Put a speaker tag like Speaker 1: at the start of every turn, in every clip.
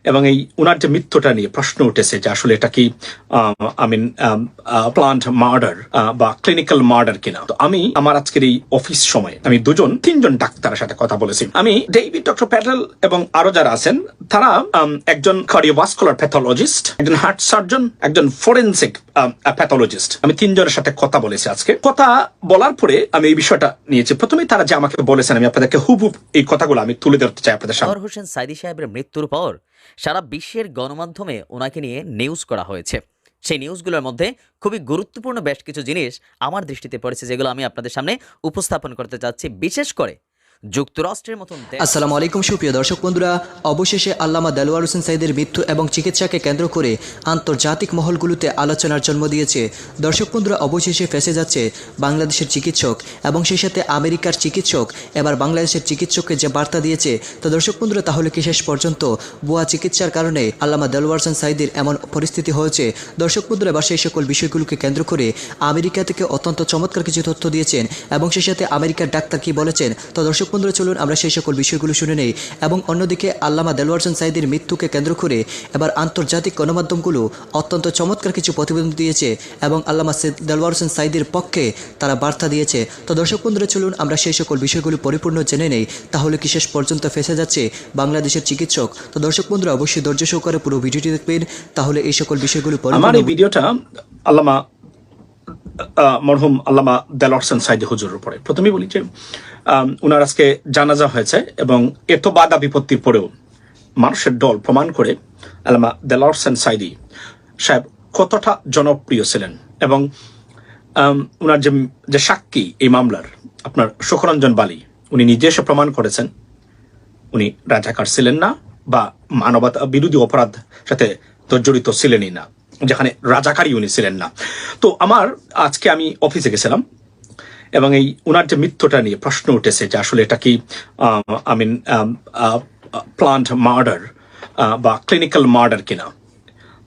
Speaker 1: এবং এই উনার যে মৃত্যুটা নিয়ে প্রশ্ন উঠেছে যে আসলে এটা কি প্লান্ট মার্ডার বা ক্লিনিক্যাল মার্ডার কিনা। তো আমি আমার আজকের এই অফিস সময়ে আমি তিনজন ডাক্তারের সাথে কথা বলেছি। আমি ডেভিড ডক্টর প্যাটেল এবং আরো যারা আছেন তারা একজন কার্ডিওভাস্কুলার প্যাথোলজিস্ট, একজন হার্ট সার্জন, একজন ফরেনসিক প্যাথোলজিস্ট। আমি তিনজনের সাথে কথা বলেছি। আজকে কথা বলার পরে আমি এই বিষয়টা নিয়েছি। প্রথমে তারা যে আমাকে বলেছেন আমি আপনাদেরকে হুবহুব এই কথাগুলো আমি তুলে ধরতে চাই আপনাদের সামনে।
Speaker 2: আনোয়ার হোসেন সাইদী সাহেবের মৃত্যুর পর সারা বিশ্বের গণমাধ্যমে ওনাকে নিয়ে নিউজ করা হয়েছে। সেই নিউজগুলোর মধ্যে খুবই গুরুত্বপূর্ণ বেশ কিছু জিনিস আমার দৃষ্টিতে পড়েছে, যেগুলো আমি আপনাদের সামনে উপস্থাপন করতে চাচ্ছি। বিশেষ করে যুক্তরাষ্ট্রের মতন
Speaker 3: আসসালামু আলাইকুম সুপ্রিয় দর্শক বন্ধুরা, অবশেষে আল্লামা দেলোয়ার হোসেন সাইদের মৃত্যু এবং চিকিৎসাকে কেন্দ্র করে আন্তর্জাতিক মহলগুলোতে আলোচনার জন্ম দিয়েছে। দর্শক বন্ধুরা, অবশেষে ফেঁসে যাচ্ছে বাংলাদেশের চিকিৎসক এবং সেই সাথে আমেরিকার চিকিৎসক এবার বাংলাদেশের চিকিৎসককে যে বার্তা দিয়েছে। তো দর্শক বন্ধুরা, তাহলে কি শেষ পর্যন্ত ভুয়া চিকিৎসার কারণে আল্লামা দেলোয়ার হোসেন সাইদের এমন পরিস্থিতি হয়েছে? দর্শক বন্ধুরা, এবার সেই সকল বিষয়গুলোকে কেন্দ্র করে আমেরিকা থেকে অত্যন্ত চমৎকার কিছু তথ্য দিয়েছেন এবং সেই সাথে আমেরিকার ডাক্তার কি বলেছেন। তো দর্শক বন্ধুরা, চলুন আমরা সেই সকল বিষয়গুলো শুনে নেই। এবং অন্যদিকে আল্লামা দেলোয়ার হোসেন সাইদের মৃত্যুকে কেন্দ্র করে এবার আন্তর্জাতিক গণমাধ্যমগুলো অত্যন্ত চমৎকার কিছু প্রতিবেদন দিয়েছে এবং আল্লামা দেলোয়ার হোসেন সাইদের পক্ষে তারা বার্তা দিয়েছে। তো দর্শক বন্ধুরা, চলুন আমরা সেই সকল বিষয়গুলো পরিপূর্ণ জেনে নেই। তাহলে কি শেষ পর্যন্ত ফেঁসে যাচ্ছে বাংলাদেশের চিকিৎসক? তো দর্শক বন্ধুরা, অবশ্যই ধৈর্য সহকারে পুরো ভিডিওটি দেখবেন, তাহলে এই সকল বিষয়গুলো
Speaker 1: আমার এই ভিডিওটা আল্লামা মরহুম আল্লামা দেলোয়ার হোসেন সাইদী হুজুরের উপরে। প্রথমেই বলি যে উনার আজকে জানাজা হয়েছে এবং এত বাধা বিপত্তির পরেও মানুষের দল প্রমাণ করে আল্লামা দেলোয়ার হোসেন সাইদী সাহেব কতটা জনপ্রিয় ছিলেন। এবং উনার যে সাক্ষী এই মামলার আপনার সুখরঞ্জন বালি, উনি নিজে এসে প্রমাণ করেছেন উনি রাজাকার ছিলেন না বা মানবতা বিরোধী অপরাধ সাথে তো জড়িত ছিলেনই না, যেখানে রাজাকারী উনি ছিলেন না। তো আজকে আমি অফিসে গেছিলাম এবং এই উনার যে মৃত্যুটা নিয়ে প্রশ্ন উঠেছে যে আসলে এটা কি প্লান্ট মার্ডার বা ক্লিনিক্যাল মার্ডার কিনা।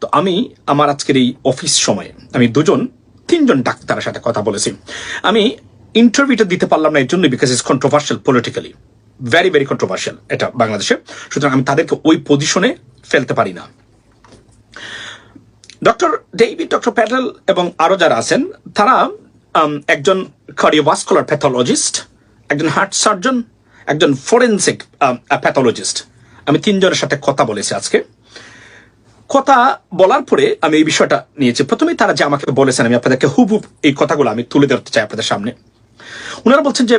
Speaker 1: তো আমি আমার আজকের এই অফিস সময়ে আমি তিনজন ডাক্তারের সাথে কথা বলেছি। আমি ইন্টারভিউটা দিতে পারলাম না এর জন্য, because it's controversial, politically very very controversial এটা বাংলাদেশে। সুতরাং আমি তাদেরকে ওই পজিশনে ফেলতে পারি না। ডেভিড ডক্টর প্যাটেল এবং আরো যারা আছেন তারা একজন কার্ডিওভাস্কুলার প্যাথোলজিস্ট, একজন হার্ট সার্জন, একজন ফরেনসিক প্যাথোলজিস্ট। আমি তিনজনের সাথে কথা বলেছি। আজকে কথা বলার পরে আমি এই বিষয়টা নিয়েছি। প্রথমেই তারা যে আমাকে বলেছেন আমি আপনাদেরকে হুবহুব এই কথাগুলো আমি তুলে ধরতে চাই আপনাদের সামনে। ওনারা বলছেন যে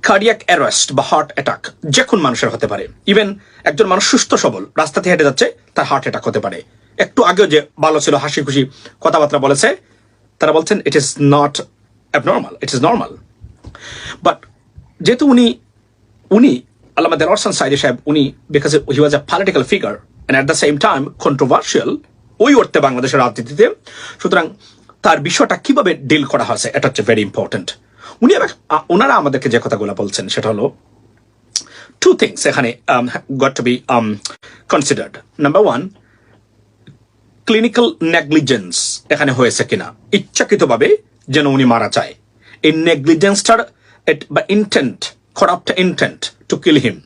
Speaker 1: কার্ডিয়াক অ্যারেস্ট বা হার্ট অ্যাটাক যে কোন মানুষের হতে পারে। ইভেন একজন মানুষ সুস্থ সবল রাস্তাতে হেঁটে যাচ্ছে, তার হার্ট অ্যাটাক হতে পারে। একটু আগেও যে ভালো ছিল, হাসি খুশি কথাবার্তা বলেছে, তারা বলছেন it is not abnormal, it is normal. But যেহেতু উনি আল্লামা দেলোয়ার হোসেন সাইদী সাহেব, উনি because he was a political figure and at the same time controversial ওই অর্থে বাংলাদেশের রাজনীতিতে, সুতরাং তার বিষয়টা কিভাবে ডিল করা হয়েছে এটা হচ্ছে ভেরি ইম্পর্টেন্ট। ওনারা আমাদেরকে যে কথাগুলো বলছেন সেটা হলো two things এখানে got to be considered. Number one, clinical negligence এখানে হয়েছে কিনা, ইচ্ছাকৃতভাবে যেন উনি মারা যায়, এই নেগলিজেন্সটার বা intent, corrupt intent to kill him,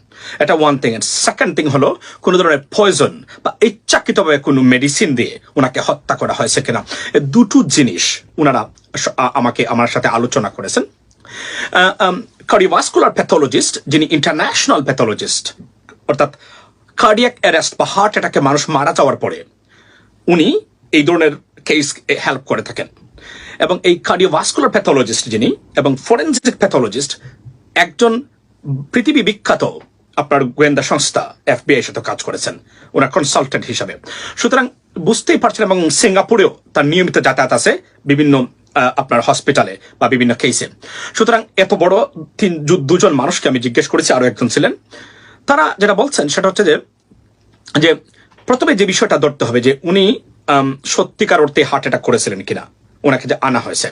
Speaker 1: এটা one thing. And second thing হলো কোনো ধরনের পয়জন বা ইচ্ছাকৃতভাবে কোনো মেডিসিন দিয়ে ওনাকে হত্যা করা হয়েছে কিনা। দুটো জিনিস ওনারা আমার সাথে আলোচনা করেছেন। কার্ডিওভাস্কুলার প্যাথোলজিস্ট, যিনি ইন্টারন্যাশনাল প্যাথোলজিস্ট, অর্থাৎ কার্ডিয়াক অ্যারেস্ট বা হার্ট অ্যাটাকে মানুষ মারা যাওয়ার পরে উনি এই ধরনের কেস হেল্প করে থাকেন। এবং এই কার্ডিওভাস্কুলার প্যাথোলজিস্ট যিনি এবং ফরেনসিক প্যাথোলজিস্ট একজন পৃথিবী বিখ্যাত আপনার গোয়েন্দা সংস্থা FBI সাথে কাজ করেছেন ওনার কনসালটেন্ট হিসাবে। সুতরাং বুঝতেই পারছেন, এবং সিঙ্গাপুরেও তার নিয়মিত যাতায়াত আছে বিভিন্ন আপনার হসপিটালে বা বিভিন্ন কেসে। সুতরাং এত বড় দুজন মানুষকে আমি জিজ্ঞেস করেছি, আরো একজন ছিলেন। তারা যেটা বলছেন সেটা হচ্ছে যে প্রথমে যে বিষয়টা ধরতে হবে যে উনি সত্যিকার অর্থে হার্ট অ্যাটাক করেছিলেন কিনা, ওনাকে যে আনা হয়েছে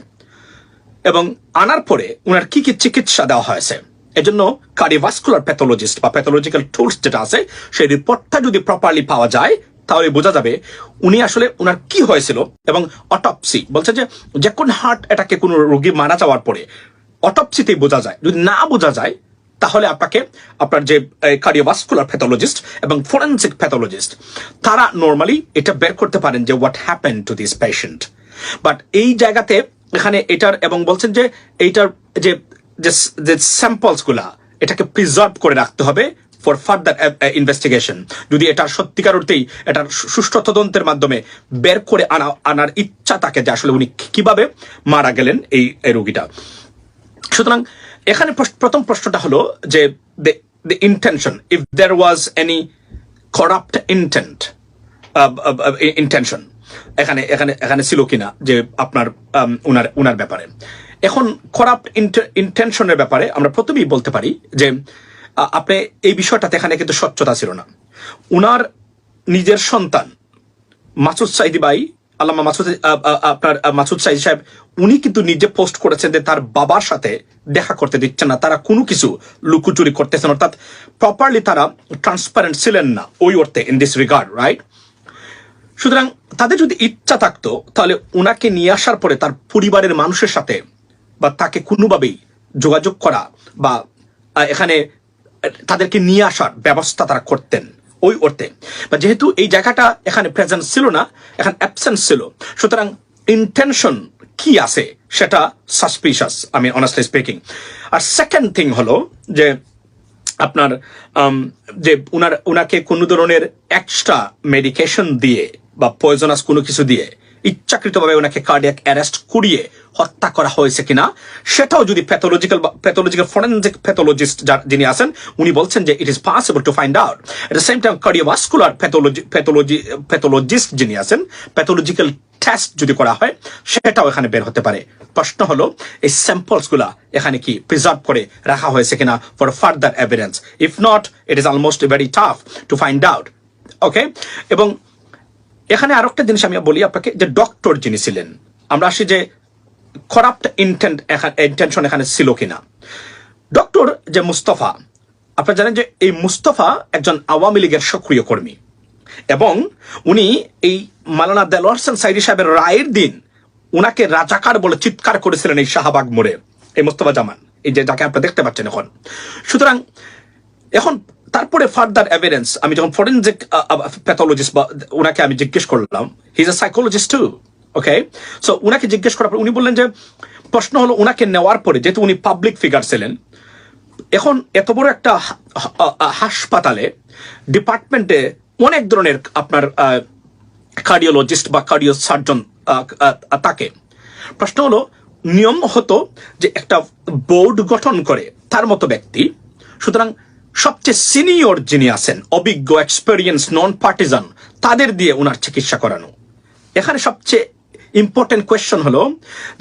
Speaker 1: এবং আনার পরে ওনার কি কি চিকিৎসা দেওয়া হয়েছে। এজন্য কার্ডিওভাস্কুলার প্যাথোলজিস্ট বা প্যাথোলজিক্যাল টুলস যেটা আছে সেই রিপোর্টটা যদি প্রপারলি পাওয়া যায় তাহলে বোঝা যাবে উনি আসলে ওনার কি হয়েছিল। এবং অটপসি বলছে যে কোন হার্ট অ্যাটাকে কোনো রোগী মারা যাওয়ার পরে অটপসিতেই বোঝা যায়। যদি না বোঝা যায় তাহলে আপনার যে কার্ডিওভাস্কুলার প্যাথোলজিস্ট এবং ফরেনসিক প্যাথোলজিস্ট তারা নর্মালি এটা বের করতে পারেন যে what happen to this patient. But এই জায়গাতে এখানে এটার এবং বলছেন যে এইটার যে স্যাম্পলসগুলা এটাকে প্রিজার্ভ করে রাখতে হবে ফর ফার্দার ইনভেস্টিগেশন, যদি এটার সত্যিকার অর্থেই এটার সুষ্ঠু তদন্তের মাধ্যমে বের করে আনার ইচ্ছা থাকে যে আসলে উনি কিভাবে মারা গেলেন এই রোগীটা। সুতরাং এখানে প্রথম প্রশ্নটা হলো যে the intention, if there was any corrupt intention এখানে ছিল কিনা যে আপনার উনার ব্যাপারে। এখন করাপ্ট ইন্টেনশনের ব্যাপারে আমরা প্রথমেই বলতে পারি যে আপনি এই বিষয়টাতে এখানে কিন্তু স্বচ্ছতা ছিল না। উনার নিজের সন্তান মাসুদ সাইদি ভাই, আল্লামা মাসুদ সাইদি সাহেব, উনি কিন্তু নিজে পোস্ট করেছেন যে তার বাবার সাথে দেখা করতে দিচ্ছেন না, তারা কোনো কিছু লুকোচুরি করতেছেন, অর্থাৎ প্রপারলি তারা ট্রান্সপারেন্ট ছিলেন না ওই অর্থে ইন দিস রিগার্ড, রাইট? সুতরাং তাদের যদি ইচ্ছা থাকতো তাহলে উনাকে নিয়ে আসার পরে তার পরিবারের মানুষের সাথে বা তাকে কোনোভাবেই যোগাযোগ করা বা এখানে তাদেরকে নিয়ে আসার ব্যবস্থা তারা করতেন ওই অর্থে। বা যেহেতু এই জায়গাটা এখানে প্রেজেন্স ছিল না, এখানে অ্যাবসেন্স ছিল, সুতরাং ইন্টেনশন কি আছে সেটা সাসপিশাস, আমি অনেস্টলি স্পিকিং। আর সেকেন্ড থিং হলো যে আপনার যে উনাকে কোনো ধরনের এক্সট্রা মেডিকেশন দিয়ে বা পয়জনাস কোনো কিছু দিয়ে ইচ্ছাকৃতভাবে ওনাকে কার্ডিয়াক অ্যারেস্ট করিয়ে হত্যা করা হয়েছে কিনা সেটাও যদি প্যাথোলজিক্যাল ফরেনসিক প্যাথোলজিস্ট যিনি আছেন উনি বলছেন যে it is possible to find out. At the same time cardiovascular pathologist যিনি আছেন, প্যাথোলজিক্যাল টেস্ট যদি করা হয় সেটাও এখানে বের হতে পারে। প্রশ্ন হলো এই স্যাম্পলসগুলা এখানে কি প্রিজার্ভ করে রাখা হয়েছে কিনা for further evidence. If not, it is almost very tough to find out. Okay, এবং এখানে আরেকটা জিনিস আমি বলি আপনাকে, যে ডক্টর যিনি ছিলেন, আমরা আসি যে করাপ্ট ইন্টেনশন এখানে ছিল কিনা। ডক্টর যে মুস্তফা, আপনারা জানেন যে এই মুস্তফা একজন আওয়ামী লীগের সক্রিয় কর্মী এবং উনি এই মাওলানা দেলোয়ার হোসেন সাইদি সাহেবের রায়ের দিন উনাকে রাজাকার বলে চিৎকার করেছিলেন এই শাহবাগ মোড়ে, এই মুস্তফা জামান, এই যে যাকে আপনারা দেখতে পাচ্ছেন এখন। সুতরাং এখন তারপরে ফার্দার এভিডেন্স, আমি যখন ফরেনসিক প্যাথোলজিস্ট বা উনাকে আমি জিজ্ঞেস করলাম, he is a psychologist too, okay, so উনাকে জিজ্ঞেস করার পর উনি বললেন যে প্রশ্ন হলো উনাকে নেওয়ার পরে, যেহেতু উনি পাবলিক ফিগার ছিলেন, এখন এত বড় একটা হাসপাতালে ডিপার্টমেন্টে অনেক ধরনের আপনার কার্ডিওলজিস্ট বা কার্ডিও সার্জন থাকে। প্রশ্ন হলো নিয়ম হতো যে একটা বোর্ড গঠন করে তার মতো ব্যক্তি, সুতরাং সবচেয়ে সিনিয়র যিনি আছেন, অভিজ্ঞ, এক্সপেরিয়েন্স, নন পার্টিজান, তাদের দিয়ে ওনার চিকিৎসা করানো। এখানে সবচেয়ে ইম্পর্টেন্ট কোয়েশ্চন হলো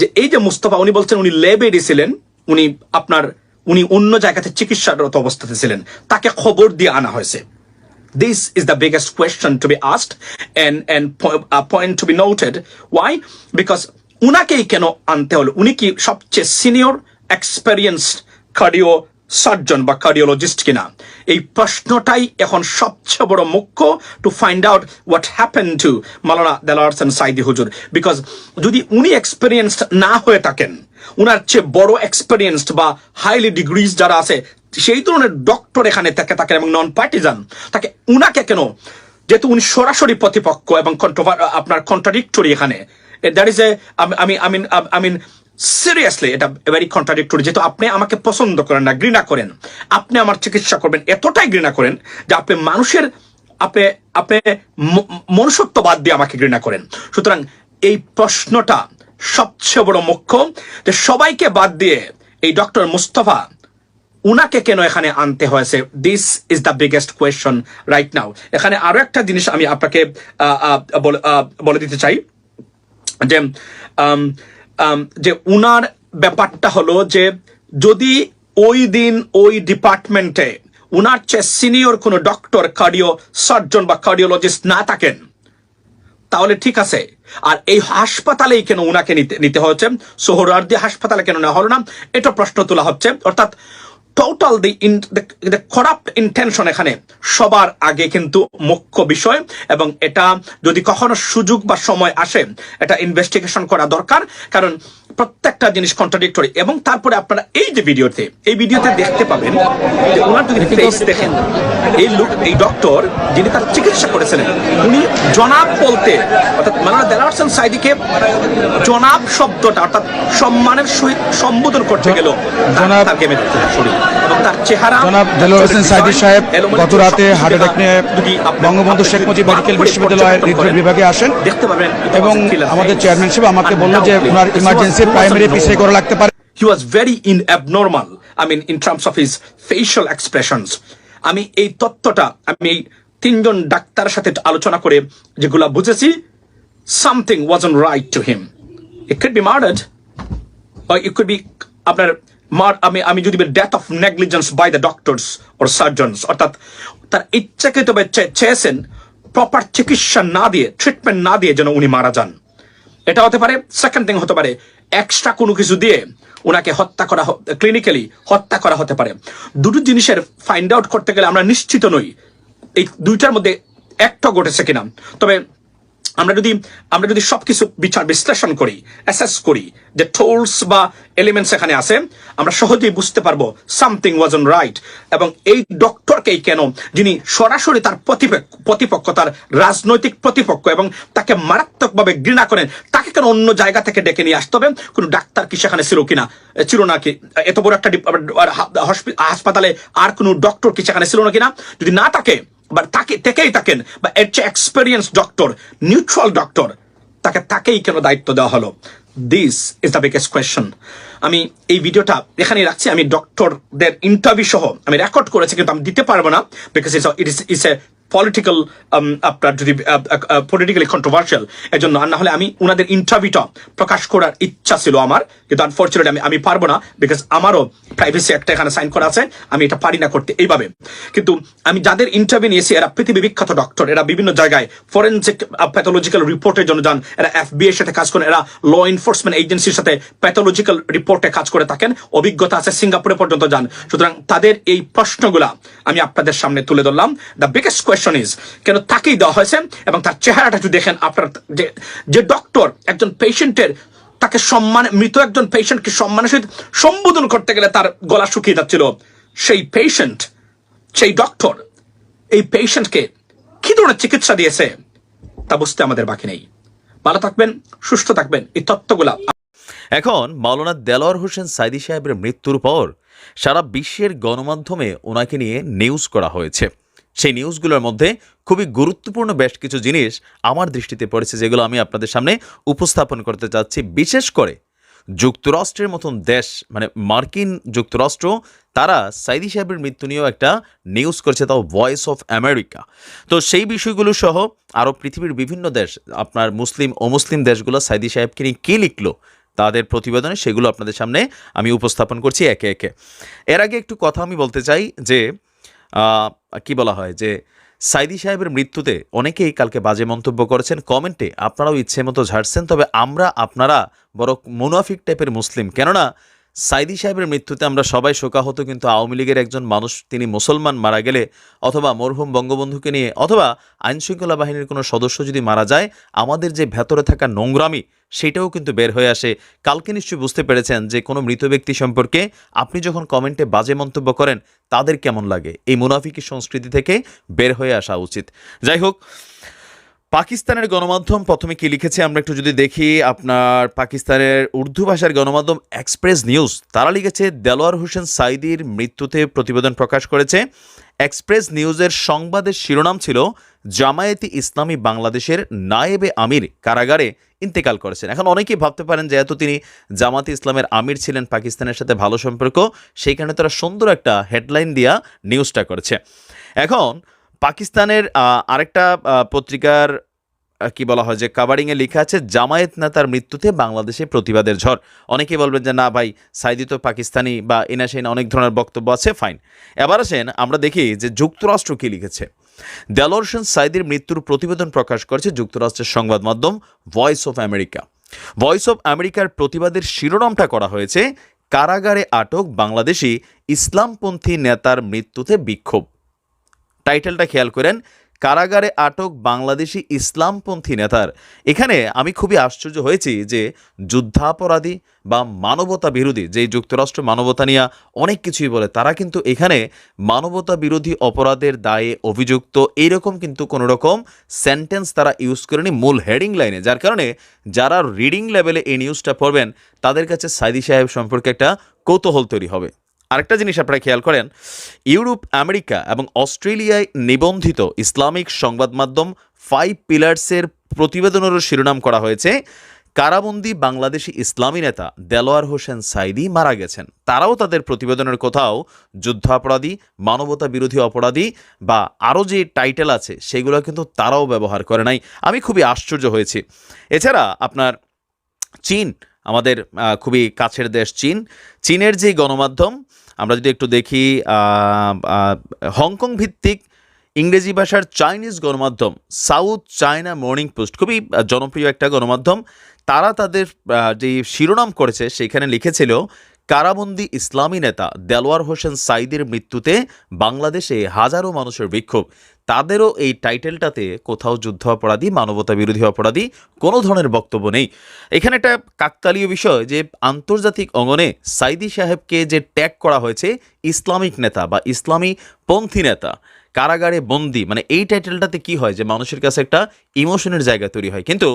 Speaker 1: যে এই যে মুস্তফা, উনি বলছেন উনি ল্যাবে ছিলেন, উনি অন্য জায়গাতে চিকিৎসারত অবস্থাতে ছিলেন, তাকে খবর দিয়ে আনা হয়েছে। This is the biggest question to be asked and point to be noted. Why? Because উনাকেই কেন আনতে হলো? উনি কি সবচেয়ে সিনিয়র এক্সপেরিয়েন্সড কার্ডিও সার্জন বা কার্ডিওলজিস্ট কিনা? এই প্রশ্নটাই এখন সবচেয়ে বড় মুখ্য to find out what happen to Maulana Delwar Hossain Sayeedi হুজুর। বিকজ যদি উনি এক্সপেরিয়েন্সড না হয়ে থাকেন, উনার চেয়ে বড় এক্সপেরিয়েন্সড বা হাইলি ডিগ্রিজ যারা আছে সেই ধরনের ডক্টর এখানে থেকে থাকেন এবং নন পার্টিজান, তাকে উনাকে কেন, যেহেতু উনি সরাসরি প্রতিপক্ষ এবং আপনার কন্ট্রাডিক্টরি, এখানে that is a I mean seriously এটা ভেরি কন্ট্রাডিক্টরি। যেহেতু আপনি আমাকে পছন্দ করেন না, ঘৃণা করেন, আপনি আমার চিকিৎসা করবেন, এতটাই ঘৃণা করেন যে আপনি মানুষের আপনি মনুষ্যত্ববাদ দিয়ে আমাকে ঘৃণা করেন। সুতরাং এই প্রশ্নটা সবচেয়ে বড় মুখ্য যে সবাইকে বাদ দিয়ে এই ডক্টর মুস্তফা উনাকে কেন এখানে আনতে হয়েছে। This is the biggest question right now. এখানে আরো একটা জিনিস আমি আপনাকে বলে দিতে চাই যে উনার ব্যাপারটা হলো যে যদি ওই দিন ওই ডিপার্টমেন্টে উনার চেয়ে সিনিয়র কোনো ডক্টর, কার্ডিও সার্জন বা কার্ডিওলজিস্ট না থাকেন তাহলে ঠিক আছে। আর এই হাসপাতালেই কেন উনাকে নিতে হচ্ছে, সোহরাওয়ার্দী হাসপাতালে কেন নেওয়া হলো না, এটা প্রশ্ন তোলা হচ্ছে। অর্থাৎ টোটাল দ্য করাপ্ট ইন্টেনশন এখানে সবার আগে কিন্তু মুখ্য বিষয়, এবং এটা যদি কখনো সুযোগ বা সময় আসে এটা ইনভেস্টিগেশন করা দরকার, কারণ প্রত্যেকটা জিনিস কন্ট্রাডিক্টরি। এবং তারপরে আপনারা এই ভিডিওতে দেখতে পাবেন যে ওনার যদি ফেস দেখেন, এই ডক্টর যিনি তার চিকিৎসা করেছিলেন, উনি জনাব বলতে, অর্থাৎ মাওলানা দেলোয়ার হোসেন সাঈদীকে জনাব শব্দটা অর্থাৎ সম্মানের সহিত সম্বোধন করতে গেল
Speaker 4: জনাব
Speaker 1: তার গেমে শরীর এবং তার চেহারা।
Speaker 4: জনাব দেলোয়ার হোসেন সাঈদী সাহেব গত রাতে হার্ট অ্যাটাক নিয়ে বঙ্গবন্ধু শেখ মুজিব মেডিকেল বিশ্ববিদ্যালয়ের হৃদরোগ বিভাগে আসেন
Speaker 1: দেখতে পাবেন,
Speaker 4: এবং আমাদের চেয়ারম্যান সাহেব আমাকে বলল যে ওনার ইমার্জেন্সি প্রাইমারি পিছিয়ে করা লাগতে পারে।
Speaker 1: He was very abnormal, I mean, in terms of his facial expressions. আমি এই তত্ত্বটা আমি 3জন ডাক্তারের সাথে আলোচনা করে যেগুলা বুঝেছি, something wasn't right to him. It could be murdered, or it could be আপনার আমি যদি death of negligence by the doctors or surgeons, অর্থাৎ তার ইচ্ছাকৃতভাবে চেয়েছেন প্রপার চিকিৎসা না দিয়ে, ট্রিটমেন্ট না দিয়ে যেন উনি মারা যান। এটা হতে পারে। সেকেন্ড থিং হতে পারে এক্সট্রা কোনো কিছু দিয়ে ওনাকে হত্যা করা, ক্লিনিক্যালি হত্যা করা হতে পারে। দুটো জিনিসের ফাইন্ড আউট করতে গেলে আমরা নিশ্চিত নই এই দুইটার মধ্যে একটা ঘটেছে কিনা। তবে আমরা যদি সবকিছু বিচার বিশ্লেষণ করি, অ্যাসেস করি, যে টোলস বা এলিমেন্টস এখানে আছে, আমরা সহজেই বুঝতে পারবো সামথিং ওয়াজন্ট রাইট। এবং এই ডক্টরকেই কেন, যিনি সরাসরি তার প্রতিপক্ষ, তার রাজনৈতিক প্রতিপক্ষ, এবং তাকে মারাত্মকভাবে ঘৃণা করেন, তাকে কেন অন্য জায়গা থেকে ডেকে নিয়ে আসতে হবে? কোনো ডাক্তার কি সেখানে ছিল না কি? এত বড় একটা হাসপাতালে আর কোনো ডক্টর কি সেখানে ছিল না কিনা? যদি না থাকে বা থেকেই থাকেন, বা এর চেয়ে এক্সপেরিয়েন্স ডক্টর, নিউট্রাল ডক্টর, তাকেই কেন দায়িত্ব দেওয়া হলো? This is the biggest question. আমি এই ভিডিওটা এখানেই রাখছি। আমি ডক্টরদের ইন্টারভিউ সহ আমি রেকর্ড করেছি, কিন্তু আমি দিতে পারবো না, বিকজ ইটস এ পলিটিক্যাল, আপনার যদি পলিটিক্যালি কন্ট্রোভার্সিয়াল, এর জন্য। আর না হলে আমি ওনাদের ইন্টারভিউটা প্রকাশ করার ইচ্ছা ছিল আমার, কিন্তু আনফর্চুনেটলি আমি পারবো না, বিকজ আমারও প্রাইভেসি একটা এখানে সাইন করা আছে, আমি এটা পারি না করতে এইভাবে। কিন্তু আমি যাদের ইন্টারভিউ নিয়েছি, এরা পৃথিবী বিখ্যাত ডক্টর, এরা বিভিন্ন জায়গায় ফরেনসিক প্যাথোলজিক্যাল রিপোর্টের জন্য যান, এরা FBI এর সাথে কাজ করেন, এরা ল এনফোর্সমেন্ট এজেন্সির সাথে প্যাথোলজিক্যাল রিপোর্টে কাজ করে থাকেন, অভিজ্ঞতা আছে, সিঙ্গাপুরে পর্যন্ত যান। সুতরাং তাদের এই প্রশ্নগুলা আমি আপনাদের সামনে তুলে ধরলাম। দ্য বিগেস্ট কোয়েশ্চন ইজ, কেন তাকেই দেওয়া হয়েছে? এবং তার চেহারাটা একটু দেখেন আপনার, যে ডক্টর একজন পেশেন্টের, তাকে মৃত একজন পেশেন্টকে সম্মানের সহিত সম্বোধন করতে গেলে তার গলা শুকিয়ে যাচ্ছিল, সেই ডক্টর এই পেশেন্টকে কি ধরনের চিকিৎসা দিয়েছে তা বুঝতে আমাদের বাকি নেই। ভালো থাকবেন, সুস্থ থাকবেন। এই তত্ত্বগুলা
Speaker 2: এখন মাওলানা দেলোয়ার হোসেন সাঈদী সাহেবের মৃত্যুর পর সারা বিশ্বের গণমাধ্যমে ওনাকে নিয়ে নিউজ করা হয়েছে। সেই নিউজগুলোর মধ্যে খুবই গুরুত্বপূর্ণ বেশ কিছু জিনিস আমার দৃষ্টিতে পড়েছে, যেগুলো আমি আপনাদের সামনে উপস্থাপন করতে চাচ্ছি। বিশেষ করে যুক্তরাষ্ট্রের মতন দেশ, মানে মার্কিন যুক্তরাষ্ট্র, তারা সাঈদী সাহেবের মৃত্যু নিয়েও একটা নিউজ করছে, তাও ভয়েস অফ আমেরিকা। তো সেই বিষয়গুলো সহ আরও পৃথিবীর বিভিন্ন দেশ, আপনার মুসলিম অমুসলিম দেশগুলো সাঈদী সাহেবকে নিয়ে কী লিখলো তাদের প্রতিবেদনে, সেগুলো আপনাদের সামনে আমি উপস্থাপন করছি একে একে। এর আগে একটু কথা আমি বলতে চাই যে কি বলা হয়, যে সাঈদী সাহেবের মৃত্যুতে অনেকেই কালকে বাজে মন্তব্য করেছেন, কমেন্টে আপনারাও ইচ্ছে মতো ঝাড়ছেন। তবে আপনারা বড় মুনাফিক টাইপের মুসলিম, কেননা সাঈদী সাহেবের মৃত্যুতে আমরা সবাই শোকাহত, কিন্তু আওয়ামী লীগের একজন মানুষ, তিনি মুসলমান, মারা গেলে, অথবা মরহুম বঙ্গবন্ধুকে নিয়ে, অথবা আইনশৃঙ্খলা বাহিনীর কোনো সদস্য যদি মারা যায়, আমাদের যে ভেতরে থাকা নোংরামি সেটাও কিন্তু বের হয়ে আসে। কালকে নিশ্চয়ই বুঝতে পেরেছেন যে কোনো মৃত ব্যক্তি সম্পর্কে আপনি যখন কমেন্টে বাজে মন্তব্য করেন, তাদের কেমন লাগে। এই মুনাফিকি সংস্কৃতি থেকে বের হয়ে আসা উচিত। যাই হোক, পাকিস্তানের গণমাধ্যম প্রথমে কি লিখেছে আমরা একটু যদি দেখি। আপনার পাকিস্তানের উর্দু ভাষার গণমাধ্যম এক্সপ্রেস নিউজ, তারা লিখেছে দেলোয়ার হোসেন সাঈদীর মৃত্যুতে প্রতিবেদন প্রকাশ করেছে। এক্সপ্রেস নিউজের সংবাদের শিরোনাম ছিল, জামায়াতে ইসলামী বাংলাদেশের নায়েবে আমির কারাগারে ইন্তেকাল করেছেন। এখন অনেকেই ভাবতে পারেন যে এত তিনি জামাতে ইসলামের আমির ছিলেন, পাকিস্তানের সাথে ভালো সম্পর্ক, সেইখানে তারা সুন্দর একটা হেডলাইন দিয়া নিউজটা করেছে। এখন পাকিস্তানের আরেকটা পত্রিকার কি বলা হয়, যে কাভারিংয়ে লেখা আছে, জামায়াত নেতার মৃত্যুতে বাংলাদেশে প্রতিবাদের ঝড়। অনেকেই বলবেন যে না ভাই, সাঈদী তো পাকিস্তানি বা ইনাসেন, অনেক ধরনের বক্তব্য আছে, ফাইন। এবার আসেন আমরা দেখি যে যুক্তরাষ্ট্র কি লিখেছে। দেলোয়ার হোসেন সাঈদীর মৃত্যুর প্রতিবেদন প্রকাশ করেছে যুক্তরাষ্ট্রের সংবাদ মাধ্যম voice of America. Voice of আমেরিকার প্রতিবাদের শিরোনামটা করা হয়েছে,
Speaker 5: কারাগারে আটক বাংলাদেশি ইসলামপন্থী নেতার মৃত্যুতে বিক্ষোভ। টাইটেলটা খেয়াল করেন, কারাগারে আটক বাংলাদেশি ইসলামপন্থী নেতার। এখানে আমি খুবই আশ্চর্য হয়েছি যে যুদ্ধাপরাধী বা মানবতা বিরোধী, যেই যুক্তরাষ্ট্র মানবতা নিয়ে অনেক কিছুই বলে, তারা কিন্তু এখানে মানবতা বিরোধী অপরাধের দায়ে অভিযুক্ত এইরকম কিন্তু কোনো রকম সেন্টেন্স তারা ইউজ করেনি মূল হেডিং লাইনে, যার কারণে যারা রিডিং লেভেলে এই নিউজটা পড়বেন তাদের কাছে সাইদী সাহেব সম্পর্কে একটা কৌতূহল তৈরি হবে। আরেকটা জিনিস আপনারা খেয়াল করেন, ইউরোপ, আমেরিকা এবং অস্ট্রেলিয়ায় নিবন্ধিত ইসলামিক সংবাদ মাধ্যম 5 পিলার্সের প্রতিবেদনেরও শিরোনাম করা হয়েছে কারাবন্দী বাংলাদেশি ইসলামী নেতা দেলোয়ার হোসেন সাঈদী মারা গেছেন। তারাও তাদের প্রতিবেদনের কোথাও যুদ্ধাপরাধী, মানবতা বিরোধী অপরাধী বা আরও যে টাইটেল আছে সেগুলো কিন্তু তারাও ব্যবহার করে নাই। আমি খুবই আশ্চর্য হয়েছি। এছাড়া আপনার চীন, আমাদের খুবই কাছের দেশ চীনের যে গণমাধ্যম আমরা যদি একটু দেখি, হংকং ভিত্তিক ইংরেজি ভাষার চাইনিজ গণমাধ্যম সাউথ চায়না মর্নিং পোস্ট, খুবই জনপ্রিয় একটা গণমাধ্যম, তারা তাদের যে শিরোনাম করেছে সেখানে লিখেছিল কারাবন্দী ইসলামী নেতা দেলোয়ার হোসেন সাঈদীর মৃত্যুতে বাংলাদেশে হাজারো মানুষের বিক্ষোভ। তাদেরও এই টাইটেলটাতে কোথাও যুদ্ধ অপরাধী, মানবতা বিরোধী অপরাধী কোনো ধরনের বক্তব্য নেই। এখানে একটা কাকতালীয় বিষয় যে আন্তর্জাতিক অঙ্গনে সাঈদী সাহেবকে যে ট্যাগ করা হয়েছে ইসলামিক নেতা বা ইসলামী পন্থী নেতা, কারাগারে বন্দী, মানে এই টাইটেলটাতে কি হয় যে মানুষের কাছে একটা ইমোশনের জায়গা তৈরি হয়। কিন্তু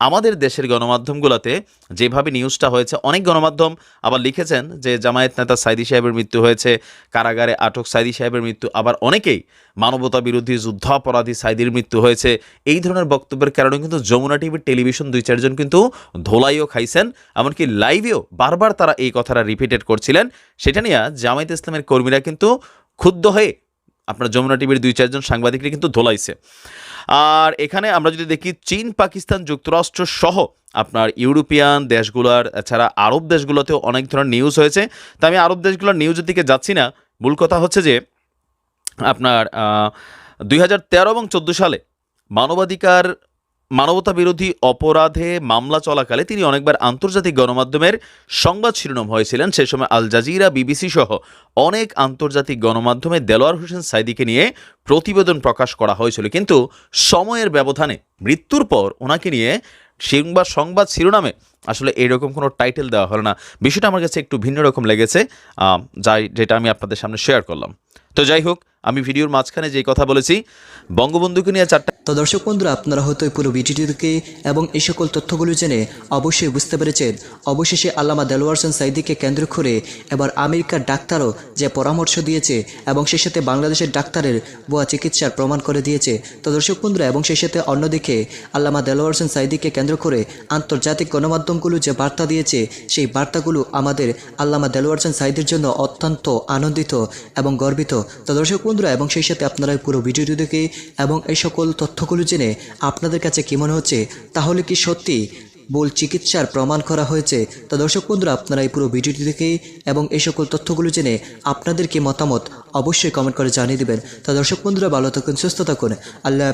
Speaker 5: আমাদের দেশের গণমাধ্যমগুলোতে যেভাবে নিউজটা হয়েছে, অনেক গণমাধ্যম আবার লিখেছেন যে জামায়াত নেতা সাঈদী সাহেবের মৃত্যু হয়েছে, কারাগারে আটক সাঈদী সাহেবের মৃত্যু, আবার অনেকেই মানবতা বিরোধী যুদ্ধাপরাধী সাঈদীর মৃত্যু হয়েছে। এই ধরনের বক্তব্যের কারণে কিন্তু যমুনা টিভির টেলিভিশন 2-4 জন কিন্তু ধোলাইও খাইছেন, এমনকি লাইভেও বারবার তারা এই কথাটা রিপিটেড করছিলেন। সেটা নিয়ে জামায়াত ইসলামের কর্মীরা কিন্তু ক্ষুব্ধ হয়ে আপনার যমুনা টিভির 2-4 জন সাংবাদিকরা কিন্তু ধোলাইছে। আর এখানে আমরা যদি দেখি চীন, পাকিস্তান, যুক্তরাষ্ট্র সহ আপনার ইউরোপিয়ান দেশগুলোর, এছাড়া আরব দেশগুলোতেও অনেক ধরনের নিউজ হয়েছে। তো আমি আরব দেশগুলোর নিউজের দিকে যাচ্ছি না, মূল কথা হচ্ছে যে আপনার 2013 এবং 14 সালে মানবতা বিরোধী অপরাধে মামলা চলাকালে তিনি অনেকবার আন্তর্জাতিক গণমাধ্যমের সংবাদ শিরোনাম হয়েছিলেন। সেই সময় আল জাজিরা, বিবিসি সহ অনেক আন্তর্জাতিক গণমাধ্যমে দেলোয়ার হোসেন সাঈদীকে নিয়ে প্রতিবেদন প্রকাশ করা হয়েছিল। কিন্তু সময়ের ব্যবধানে মৃত্যুর পর ওনাকে নিয়ে সংবাদ শিরোনামে আসলে এইরকম কোনো টাইটেল দেওয়া হলো না। বিষয়টা আমার কাছে একটু ভিন্ন রকম লেগেছে, যেটা আমি আপনাদের সামনে শেয়ার করলাম। তো যাই হোক, আমি ভিডিওর মাঝখানে যেই কথা বলেছি বঙ্গবন্ধুকে নিয়ে 4টা।
Speaker 3: তো দর্শক বন্ধুরা, আপনারা হয়তো এই পুরো ভিডিওটি থেকে এবং এই সকল তথ্যগুলো জেনে অবশ্যই বুঝতে পেরেছেন অবশেষে আল্লামা দেলোয়ার হোসেন সাঈদীকে কেন্দ্র করে এবার আমেরিকার ডাক্তারও যে পরামর্শ দিয়েছে এবং সেই সাথে বাংলাদেশের ডাক্তারের ভুয়া চিকিৎসার প্রমাণ করে দিয়েছে। তো দর্শক বন্ধুরা, এবং সেই সাথে অন্যদিকে আল্লামা দেলোয়ার হোসেন সাঈদীকে কেন্দ্র করে আন্তর্জাতিক গণমাধ্যমগুলো যে বার্তা দিয়েছে, সেই বার্তাগুলো আমাদের আল্লামা দেলোয়ার হোসেন সাঈদীর জন্য অত্যন্ত আনন্দিত এবং গর্বিত। তো দর্শক বন্ধুরা, এবং সেই সাথে আপনারা পুরো ভিডিওটি দেখে এবং এই সকল তথ্যগুলো জেনে আপনাদের কাছে কি মনে হচ্ছে, তাহলে কি সত্যি ভুল চিকিৎসার প্রমাণ করা হয়েছে? তো দর্শক বন্ধুরা, আপনারা এই পুরো ভিডিওটি দেখে এবং এই সকল তথ্যগুলো জেনে আপনাদের কি মতামত অবশ্যই কমেন্ট করে জানিয়ে দেবেন। তো দর্শক বন্ধুরা, ভালো থাকুন, সুস্থ থাকুন, আল্লাহ।